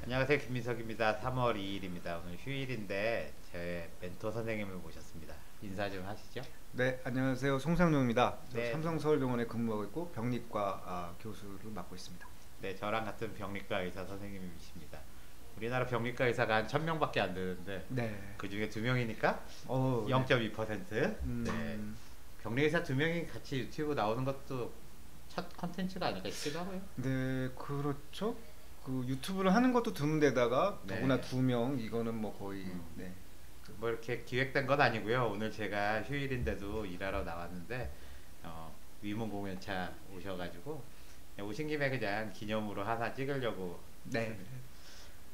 안녕하세요. 김민석입니다. 3월 2일입니다. 오늘 휴일인데 제 멘토 선생님을 모셨습니다. 인사 좀 하시죠. 네, 안녕하세요. 송상용입니다. 저 네, 삼성서울병원에 근무하고 있고 병리과 교수를 맡고 있습니다. 네, 저랑 같은 병리과 의사 선생님이십니다. 우리나라 병리과 의사가 한 1000명밖에 안 되는데 네. 그 중에 2명이니까 네. 0.2%. 네, 음, 병리 의사 2명이 같이 유튜브 나오는 것도 첫 컨텐츠가 아닐까 싶기도 하고요. 네, 그렇죠. 그 유튜브를 하는 것도 드문데다가 더구나 네, 두 명 이거는 뭐 거의 음, 네. 뭐 이렇게 기획된 건 아니고요. 오늘 제가 휴일인데도 일하러 나왔는데 위문공연차 오셔가지고 오신 김에 그냥 기념으로 하나 찍으려고 네. 했습니다.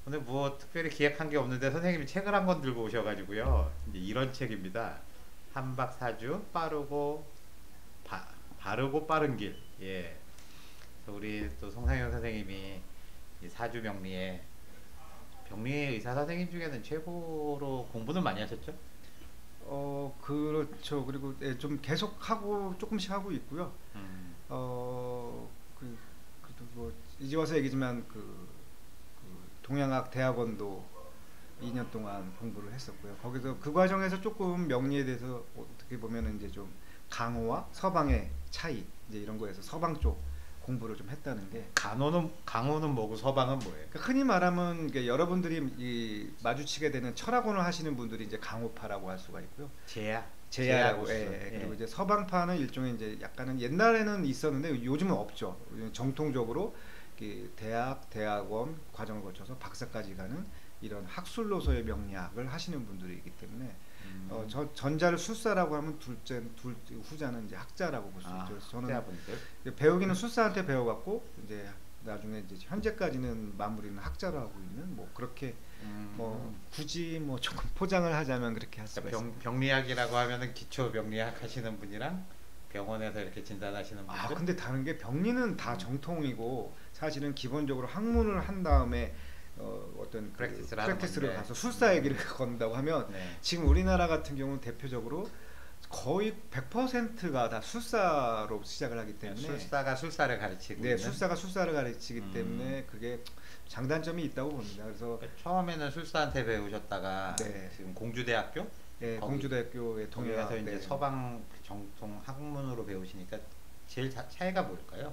오늘 뭐 특별히 기획한 게 없는데 선생님이 책을 한 권 들고 오셔가지고요. 이제 이런 책입니다. 한박사주 바르고 빠른 길. 예. 그래서 우리 또 송상현 선생님이 이 사주 병리 의사 선생님 중에는 최고로 공부는 많이 하셨죠? 그렇죠. 그리고 네, 좀 계속 하고 조금씩 하고 있고요. 음, 어, 그래도 뭐 이제 와서 얘기지만 그 동양학 대학원도 2년 동안 공부를 했었고요. 거기서 그 과정에서 조금 명리에 대해서 어떻게 보면 이제 좀 강호와 서방의 차이 이제 이런 거에서 서방 쪽 공부를 좀 했다는 게 강호는 뭐고 서방은 뭐예요? 그러니까 흔히 말하면 이게 여러분들이 마주치게 되는 철학원을 하시는 분들이 이제 강호파라고 할 수가 있고요. 제야라고 제야구스. 그리고 예. 이제 서방파는 일종의 이제 약간은 옛날에는 있었는데 요즘은 없죠. 정통적으로 대학원 과정을 거쳐서 박사까지 가는 이런 학술로서의 명리학을 하시는 분들이기 때문에 전자를 술사라고 하면 둘 후자는 이제 학자라고 볼 수 있죠. 그래서 저는 학자분들. 이제 배우기는 술사한테 배워갖고 이제 나중에 이제 현재까지는 마무리는 학자로 하고 있는 뭐 그렇게 뭐 굳이 뭐 조금 포장을 하자면 그렇게 할 수가 그러니까 있습니다. 병리학이라고 하면은 기초 병리학 하시는 분이랑 병원에서 이렇게 진단하시는 분들. 근데 다른 게 병리는 다 음, 정통이고 사실은 기본적으로 학문을 한 다음에 어떤 프랙티스를 하는 프랙티스를 건데. 가서 술사 얘기를 건다고 하면 네. 지금 우리나라 같은 경우는 대표적으로 거의 100%가 다 술사로 시작을 하기 때문에 술사가 술사를 가르치고 네, 있는. 술사가 술사를 가르치기 음, 때문에 그게 장단점이 있다고 봅니다. 그래서 그러니까 처음에는 술사한테 배우셨다가 네, 지금 공주대학교 네 거기 공주대학교의 거기 가서 동양학 이제 네. 서방 정통 학문으로 배우시니까 제일 차이가 뭘까요?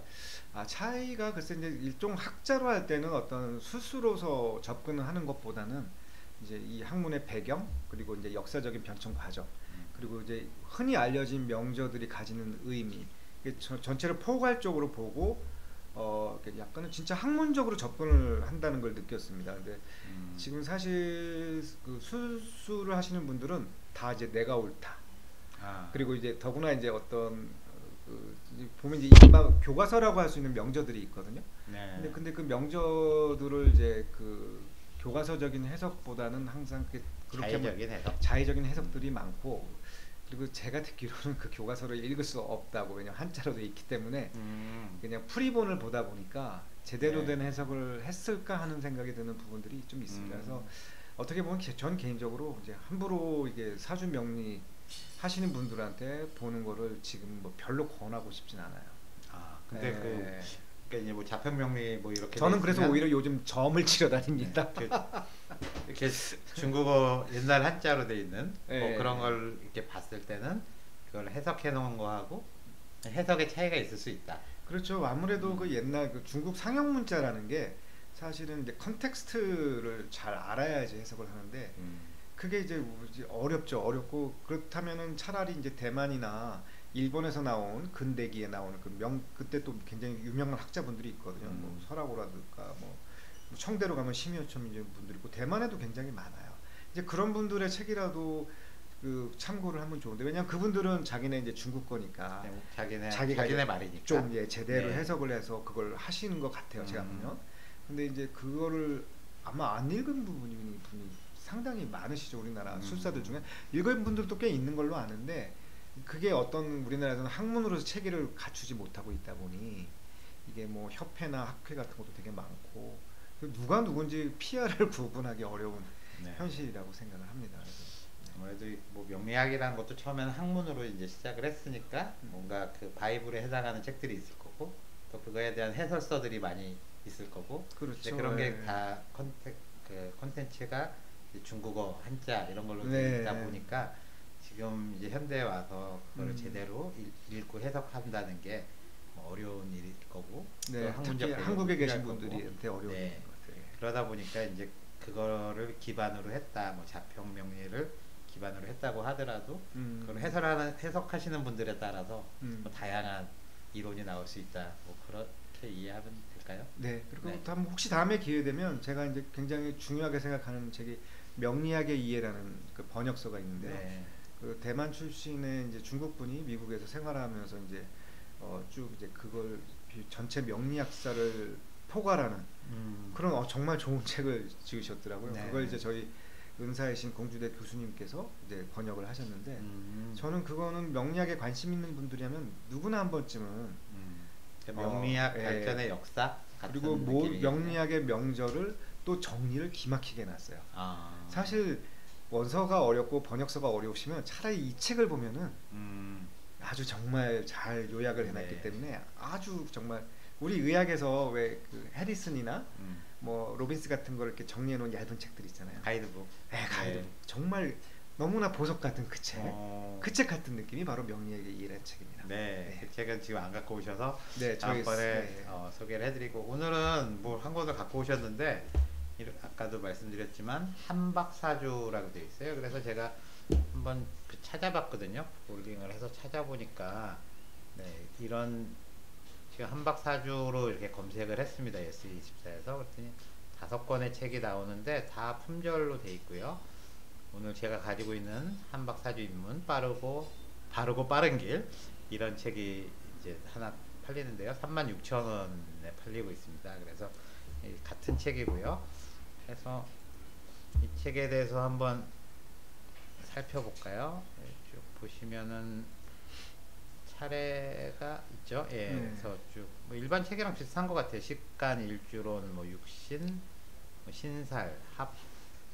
차이가 글쎄 이제 일종 학자로 할 때는 어떤 스스로서 접근을 하는 것보다는 이제 이 학문의 배경 그리고 이제 역사적인 변천 과정 그리고 이제 흔히 알려진 명저들이 가지는 의미 이게 전체를 포괄적으로 보고 약간은 진짜 학문적으로 접근을 한다는 걸 느꼈습니다. 근데 음, 지금 사실 그 수술을 하시는 분들은 다 이제 내가 옳다. 아, 그리고 이제 더구나 이제 어떤 이제 보면 이제 일반 교과서라고 할 수 있는 명저들이 있거든요. 네. 근데 그 명저들을 이제 그 교과서적인 해석보다는 항상 그렇게 하면 자의적인 해석. 자의적인 해석들이 많고 그리고 제가 듣기로는 그 교과서를 읽을 수 없다고 왜냐면 한자로 돼 있기 때문에 그냥 프리본을 보다 보니까 제대로 네. 된 해석을 했을까 하는 생각이 드는 부분들이 좀 있습니다. 그래서 어떻게 보면 전 개인적으로 이제 함부로 이게 사주 명리 하시는 분들한테 보는 거를 지금 뭐 별로 권하고 싶진 않아요. 근데 예. 그러니까 이제 뭐 자평명리 뭐 이렇게 돼 저는 그래서 있으면 오히려 요즘 점을 치러 네, 다닙니다. 이렇게 중국어 옛날 한자로 돼 있는 뭐 예. 그런 걸 이렇게 봤을 때는 그걸 해석해 놓은 거하고 해석의 차이가 있을 수 있다. 그렇죠. 아무래도 음, 그 옛날 그 중국 상형 문자라는 게 사실은 이제 컨텍스트를 잘 알아야지 해석을 하는데 음, 그게 이제 어렵죠. 어렵고 그렇다면은 차라리 이제 대만이나 일본에서 나온 근대기에 나오는 그때 또 굉장히 유명한 학자분들이 있거든요. 뭐 음, 설하고라든가 뭐 청대로 가면 심의호첨 이제 분들이 있고 대만에도 굉장히 많아요. 이제 그런 분들의 책이라도 그 참고를 하면 좋은데 왜냐면 그분들은 자기네 이제 중국 거니까 그냥 자기가 자기네 말이니까. 좀 제대로 네. 해석을 해서 그걸 하시는 것 같아요. 제가 음, 보면. 근데 이제 그거를 아마 안 읽은 분이 상당히 많으시죠. 우리나라 술사들 중에 읽은 분들도 꽤 있는 걸로 아는데 그게 어떤 우리나라에서는 학문으로서 체계를 갖추지 못하고 있다 보니 이게 뭐 협회나 학회 같은 것도 되게 많고 누가 누군지 PR을 구분하기 어려운 네. 현실이라고 생각을 합니다. 그래서 아무래도 뭐 명리학이라는 것도 처음에는 학문으로 이제 시작을 했으니까 뭔가 그 바이블에 해당하는 책들이 있을 거고 또 그거에 대한 해설서들이 많이 있을 거고 그렇죠. 이제 그런 게 예. 다 콘텐츠가 이제 중국어 한자 이런 걸로 돼 있다 네. 보니까 지금 이제 현대에 와서 그거를 음. 제대로 읽고 해석한다는 게 뭐 어려운 일일 거고 또 네. 학문적 특히 배경도 한국에 계신 필요할 거고 분들한테 어려운 네. 것 같아요. 그러다 보니까 이제 그거를 기반으로 했다 뭐 자평 명리를 기반으로 했다고 하더라도 그걸 해석하시는 분들에 따라서 뭐 음. 다양한 이론이 나올 수 있다 뭐 그렇게 이해하면 될까요? 네. 그리고 네. 혹시 다음에 기회 되면 제가 이제 굉장히 중요하게 생각하는 책이 명리학의 이해라는 그 번역서가 있는데요. 네. 그 대만 출신의 이제 중국 분이 미국에서 생활하면서 이제 쭉 이제 그걸 전체 명리학사를 포괄하는 그런 정말 좋은 책을 지으셨더라고요. 네. 그걸 이제 저희 은사이신 공주대 교수님께서 이제 번역을 하셨는데 저는 그거는 명리학에 관심 있는 분들이라면 누구나 한 번쯤은 명리학 예. 발전의 역사 같은 그리고 느낌이겠네요. 명리학의 명절을 또 정리를 기막히게 해놨어요. 아. 사실 원서가 어렵고 번역서가 어려우시면 차라리 이 책을 보면은 아주 정말 잘 요약을 해놨기 네. 때문에 아주 정말 우리 의학에서 왜 그 해리슨이나 뭐 로빈스 같은 걸 이렇게 정리해놓은 얇은 책들 있잖아요. 가이드북. 네, 가이드북. 네. 정말 너무나 보석 같은 그 책. 어. 그 책 같은 느낌이 바로 명리학의 이해라는 책입니다. 네, 그 책은 지금 안 갖고 오셔서 네, 저희 다음번에 네. 소개를 해드리고 오늘은 뭐 한 권을 갖고 오셨는데 아까도 말씀드렸지만 한박사주라고 되어 있어요. 그래서 제가 한번 찾아봤거든요. 롤링을 해서 찾아보니까 네, 이런 지금 한박사주로 이렇게 검색을 했습니다. S24에서 그랬더니 5권의 책이 나오는데 다 품절로 되어 있고요. 오늘 제가 가지고 있는 한박사주 입문 빠르고 빠른 길 이런 책이 이제 하나 팔리는데요. 36,000원에 팔리고 있습니다. 그래서 같은 책이고요. 그래서 이 책에 대해서 한번 살펴볼까요? 쭉 보시면은 차례가 있죠. 예, 그래서 쭉 뭐 일반 책이랑 비슷한 것 같아요. 식간, 일주론, 뭐 육신, 뭐 신살, 합,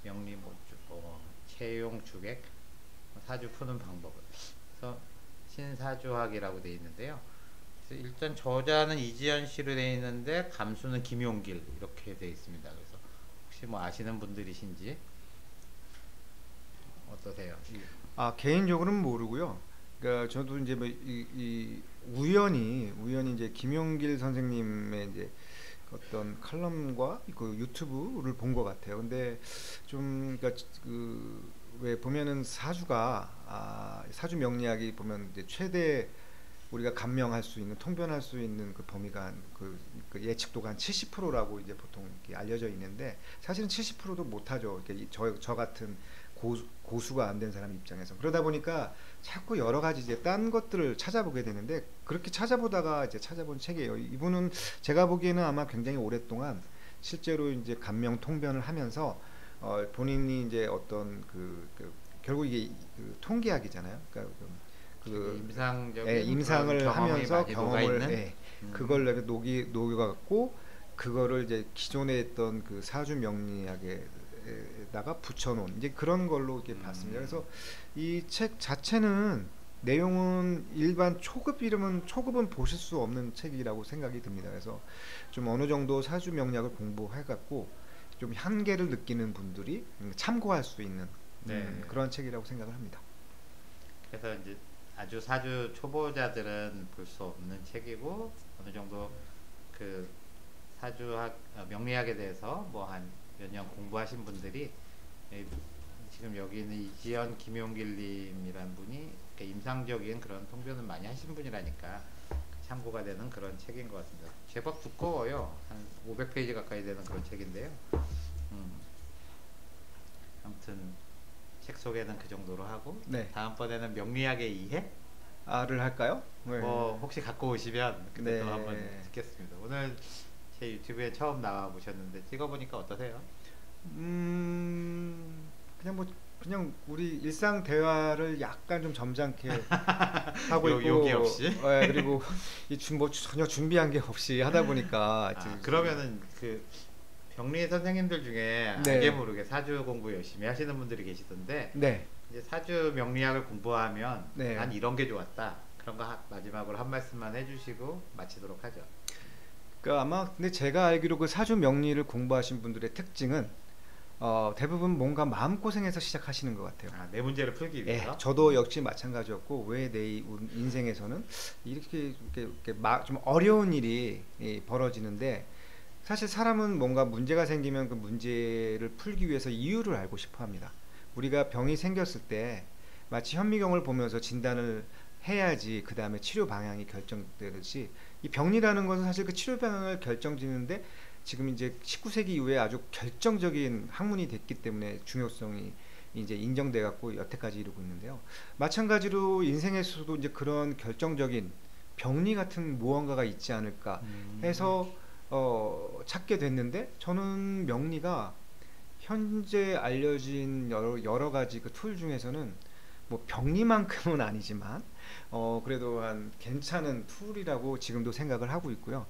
명리, 뭐 채용, 주객, 사주 푸는 방법을. 그래서 신사주학이라고 되어 있는데요. 그래서 일단 저자는 이지연 씨로 되어 있는데 감수는 김용길 이렇게 되어 있습니다. 그래서 혹시 뭐 아시는 분들이신지 어떠세요? 개인적으로는 모르고요. 그러니까 저도 이제 뭐 이 우연히 이제 김용길 선생님의 이제 어떤 칼럼과 그 유튜브를 본 것 같아요. 근데 좀 그러니까 그 왜 보면은 사주 명리학이 보면 이제 최대 우리가 감명할 수 있는 통변할 수 있는 그 범위가 그 예측도가 한 70%라고 이제 보통 이렇게 알려져 있는데 사실은 70%도 못하죠. 이렇게 저 같은 고수가 안 된 사람 입장에서 그러다 보니까 자꾸 여러 가지 이제 딴 것들을 찾아보게 되는데 그렇게 찾아보다가 이제 찾아본 책이에요. 이분은 제가 보기에는 아마 굉장히 오랫동안 실제로 이제 감명 통변을 하면서 본인이 이제 어떤 결국 이게 그 통계학이잖아요. 그러니까 임상적인 임상을 하면서 경험을 그걸 녹여갖고 그거를 이제 기존에 있던 그 사주 명리학에다가 붙여놓은 이제 그런 걸로 이렇게 봤습니다. 그래서 이 책 자체는 내용은 일반 초급은 보실 수 없는 책이라고 생각이 듭니다. 그래서 좀 어느 정도 사주 명리학을 공부해갖고 좀 한계를 느끼는 분들이 참고할 수 있는 그런 책이라고 생각을 합니다. 그래서 이제 아주 사주 초보자들은 볼 수 없는 책이고 어느 정도 그 사주학 명리학에 대해서 뭐 한 몇 년 공부하신 분들이 지금 여기 있는 이지연 김용길님이란 분이 임상적인 그런 통변을 많이 하신 분이라니까 참고가 되는 그런 책인 것 같습니다. 제법 두꺼워요. 한 500페이지 가까이 되는 그런 책인데요. 아무튼 책 소개는 그 정도로 하고 다음번에는 명리학의 이해를 할까요? 뭐 혹시 갖고 오시면 그때 또 한번 듣겠습니다. 오늘 제 유튜브에 처음 나와 보셨는데 찍어보니까 어떠세요? 그냥 우리 일상 대화를 약간 좀 점잖게 하고 있고 욕이 없이 그리고 뭐 전혀 준비한 게 없이 하다 보니까 그러면은 그 병리 선생님들 중에 알게 모르게 사주 공부 열심히 하시는 분들이 계시던데 이제 사주 명리학을 공부하면 난 이런 게 좋았다 그런 거 마지막으로 한 말씀만 해주시고 마치도록 하죠. 그 아마 근데 제가 알기로 그 사주 명리를 공부하신 분들의 특징은 대부분 뭔가 마음고생해서 시작하시는 것 같아요. 아, 내 문제를 풀기 예, 위해서. 저도 역시 마찬가지였고 왜 내 인생에서는 좀 어려운 일이 벌어지는데 사실 사람은 뭔가 문제가 생기면 그 문제를 풀기 위해서 이유를 알고 싶어 합니다. 우리가 병이 생겼을 때 마치 현미경을 보면서 진단을 해야지 그 다음에 치료 방향이 결정되듯이 이 병이라는 것은 사실 그 치료 방향을 결정짓는데 지금 이제 19세기 이후에 아주 결정적인 학문이 됐기 때문에 중요성이 이제 인정돼 갖고 여태까지 이루고 있는데요. 마찬가지로 인생에서도 이제 그런 결정적인 병리 같은 무언가가 있지 않을까 해서 찾게 됐는데 저는 명리가 현재 알려진 여러 가지 그 툴 중에서는 뭐 병리만큼은 아니지만 그래도 한 괜찮은 툴이라고 지금도 생각을 하고 있고요.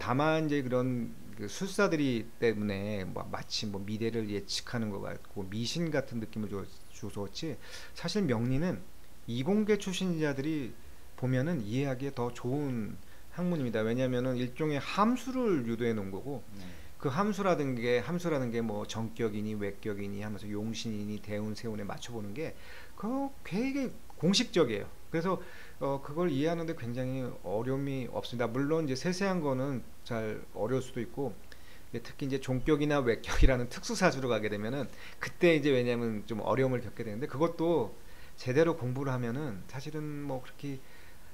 다만 이제 그런 그 술사들이 때문에 뭐 마치 뭐 미래를 예측하는 것 같고 미신 같은 느낌을 주었지 사실 명리는 이공계 출신자들이 보면은 이해하기에 더 좋은 학문입니다. 왜냐하면은 일종의 함수를 유도해 놓은 거고 네. 그 함수라는 게 뭐 정격이니 외격이니 하면서 용신이니 대운 세운에 맞춰보는 게 그 되게 공식적이에요. 그래서 그걸 이해하는데 굉장히 어려움이 없습니다. 물론 이제 세세한 거는 잘 어려울 수도 있고 특히 이제 종격이나 외격이라는 특수 사주로 가게 되면은 그때 이제 왜냐하면 좀 어려움을 겪게 되는데 그것도 제대로 공부를 하면은 사실은 뭐 그렇게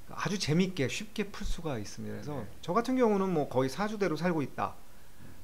아주 재밌게 쉽게 풀 수가 있습니다. 그래서 네. 저 같은 경우는 뭐 거의 사주대로 살고 있다.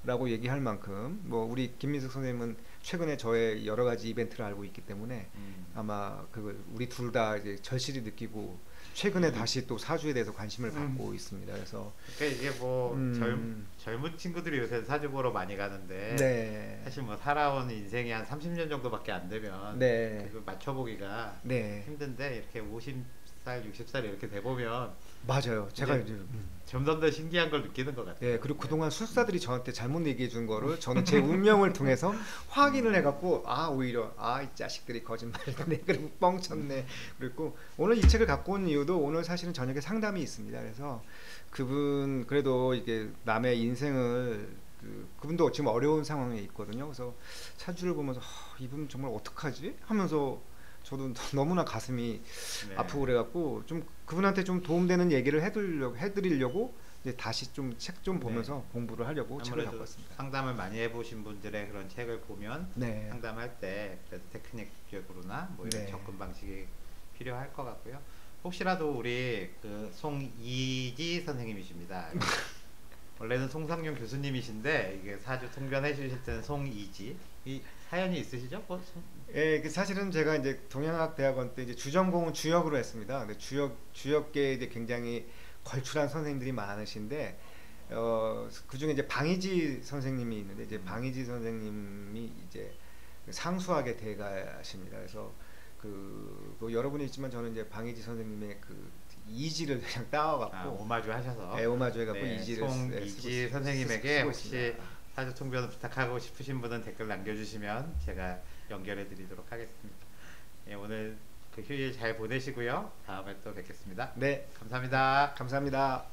라고 얘기할 만큼 뭐 우리 김민석 선생님은 최근에 저의 여러 가지 이벤트를 알고 있기 때문에 아마 그걸 우리 둘 다 이제 절실히 느끼고 최근에 다시 또 사주에 대해서 관심을 갖고 있습니다. 그래서 그러니까 이게 뭐 음, 젊은 친구들이 요새 사주 보러 많이 가는데 네, 사실 뭐 살아온 인생이 한 30년 정도밖에 안 되면 네, 그거 맞춰보기가 네, 힘든데 이렇게 50살, 60살 이렇게 돼 보면 맞아요. 제가 이제 이제 점점 더 신기한 걸 느끼는 것 같아요. 예, 그리고 그동안 술사들이 저한테 잘못 얘기해 준 거를 저는 제 운명을 통해서 확인을 해갖고 오히려 이 자식들이 거짓말했네 그리고 뻥쳤네 그랬고 오늘 이 책을 갖고 온 이유도 오늘 사실은 저녁에 상담이 있습니다. 그래서 그분 그래도 이게 남의 인생을 그분도 지금 어려운 상황에 있거든요. 그래서 사주를 보면서 이분 정말 어떡하지 하면서 저도 너무나 가슴이 네. 아프고 그래갖고 좀 그분한테 좀 도움되는 얘기를 해드리려고 이제 다시 좀 책 좀 보면서 공부를 하려고 책을 갖고 아무래도 왔습니다. 상담을 많이 해보신 분들의 그런 책을 보면 네, 상담할 때 그래도 테크닉적으로나 뭐 이런 네. 접근 방식이 필요할 것 같고요. 혹시라도 우리 그 송이지 선생님이십니다. 원래는 송상용 교수님이신데 이게 사주 통변해 주실 때는 송이지 이 사연이 있으시죠? 예, 그 사실은 제가 이제 동양학대학원 때 이제 주전공은 주역으로 했습니다. 근데 주역계에 이제 굉장히 걸출한 선생님들이 많으신데 그 중에 이제 방희지 선생님이 있는데 이제 방희지 선생님이 이제 상수학의 대가십니다. 그래서 뭐 여러분이 있지만 저는 이제 방희지 선생님의 그 이지를 그냥 따와갖고 오마주 하셔서 오마주 해갖고 네, 이지를 송이지 선생님에게 쓰고 혹시 있습니다. 사주 통변을 부탁하고 싶으신 분은 댓글 남겨주시면 제가 연결해 드리도록 하겠습니다. 예, 오늘 그 휴일 잘 보내시고요. 다음에 또 뵙겠습니다. 네, 감사합니다. 감사합니다.